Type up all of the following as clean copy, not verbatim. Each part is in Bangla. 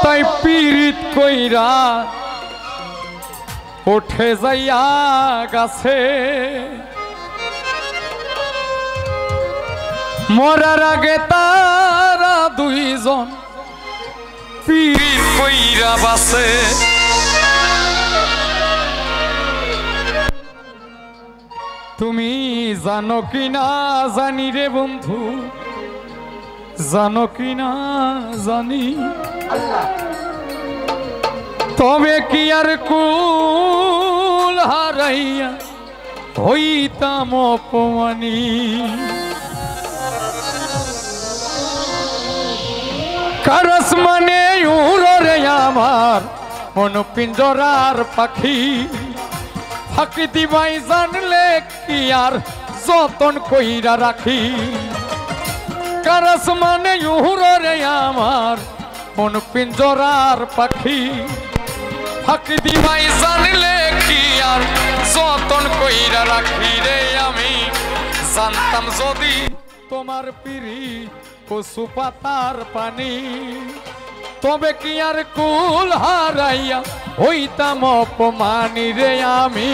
তাই পীড়িত কইরা উঠে যাইয়া গাছে মরার আগে তারা দুইজন পীড়িত কইরা বাসে তুমি জানো কি না জানি রে বন্ধু জানো কি না জানি তবে কি আর কুল হারাইয়া হইতাম অপমানী কারস মানে উড়রে আমার মন পিঞ্জরার পাখি ফাঁকি দিবাই জানলে কি আর যতন কইরা রাখি কারস মানে উড়রে আমার মন পিঞ্জরার পাখি ফাঁকি দিবাই জানলে কি আর যতন কইরা রাখি রে আমি জানতাম যদি তোমার পিড়ি কচু পাতার পানি তবে কি আর কুল হারাইয়া হইতাম অপমানী রে আমি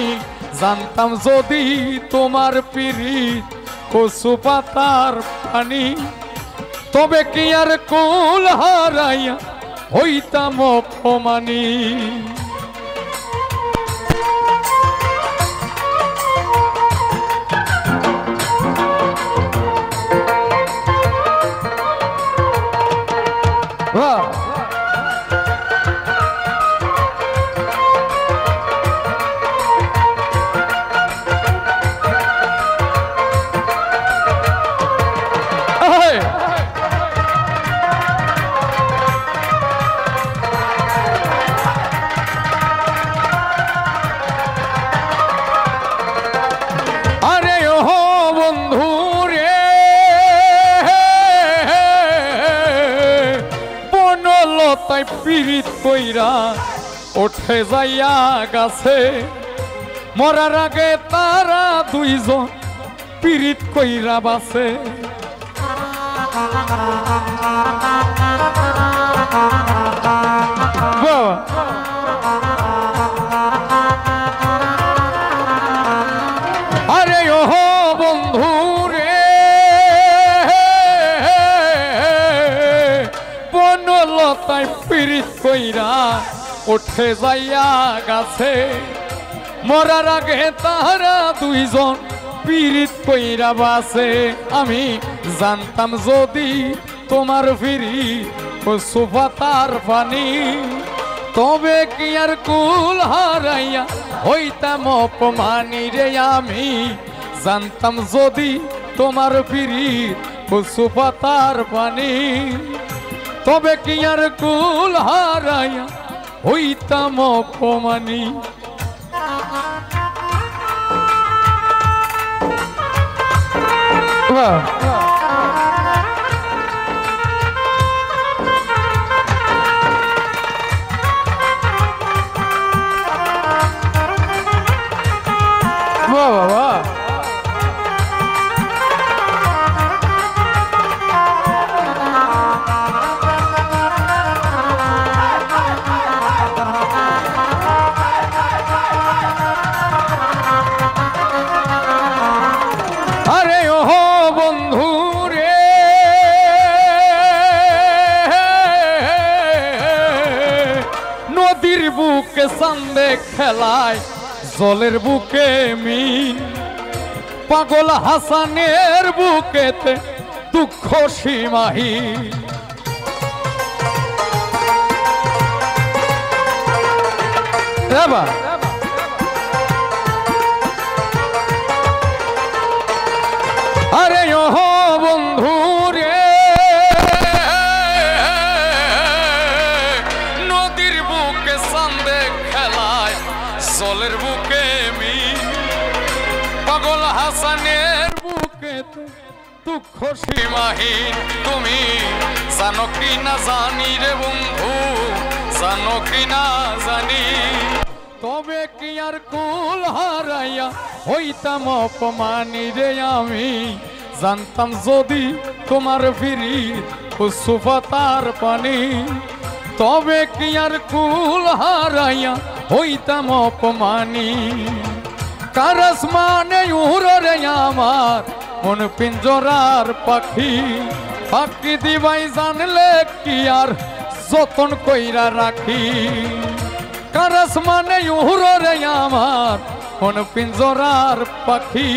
জানতাম যদি তোমার পিড়ি কচু পাতার পানি তবে কি আর কুল হারাইয়া হইতাম অপমানী তাই পীড়িত কইরা উঠে যাইয়া গাছে মরার আগে তারা দুইজন পীড়িত কইরা বাসে আরে ও বন্ধু রে বনলতায় পীড়িত কইরা উঠে যাইয়া গাছে মরার আগে তারা দুইজন পীড়িত কইরা বাসে আমি জানতাম যদি তোমার ফিরি কচু পাতার পানি তবে কি আর কুল হারাইয়া হইতাম অপমানী রে আমি জানতাম যদি তোমার ফিরি কচু পাতার পানি তবে কি আর কুল হারাইয়া হইতাম অপমানী বাবা আরে ও বন্ধু রে নদীর বুকে চান্দে খেলায় জলের বুকে মিন পাগল হাসানের বুকেতে দুঃখ সীমাহীন আরে ও বন্ধু রে নদীর বুকে চান্দে খেলায় জলের বুকে মিন পাগল হাসানের বুকেতে দুঃখ সীমাহীন তুমি জানো কি না জানি রে বন্ধু জানো কি না জানি তবে কি আর কুল হারাইয়া হইতাম অপমানী রে আমি জানতাম যদি তোমার ফিরি কচু পাতার পানি তবে কি আর কুল হারাইয়া হইতাম অপমানী কার আসমানে উড়রে আমার মন পিঞ্জরার পাখি পাখি দিবাই জানলে কি আর যতন কইরা রাখি কার আসমানে উড়রে আমার মন পিঞ্জরার পাখি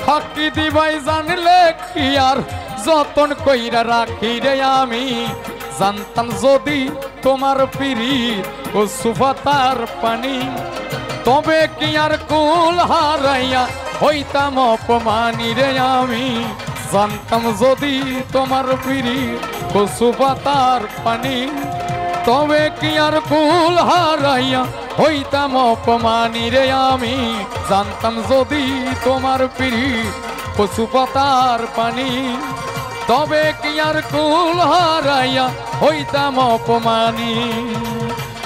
ফাঁকি দিবাই জানলে কি আর যতন কইরা রাখি রে আমি জানতাম যদি তোমার পিরিত ও সুফাতার পানি তবে কি আর কুল হারাইয়া হইতাম অপমানী রে আমি জানতাম যদি তোমার পিরিত ও সুফাতার পানি তবে কি আর কুল হারাইয়া হইতাম অপমানী রে আমি জানতাম যদি তোমার পিরিত পশু পাতার পানি তবে কি আর কুল হারাইয়া হইতাম অপমানী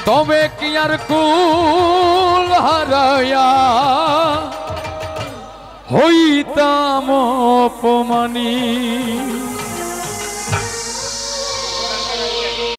তবে কি আর কুল হারাইয়া হইতাম অপমানী।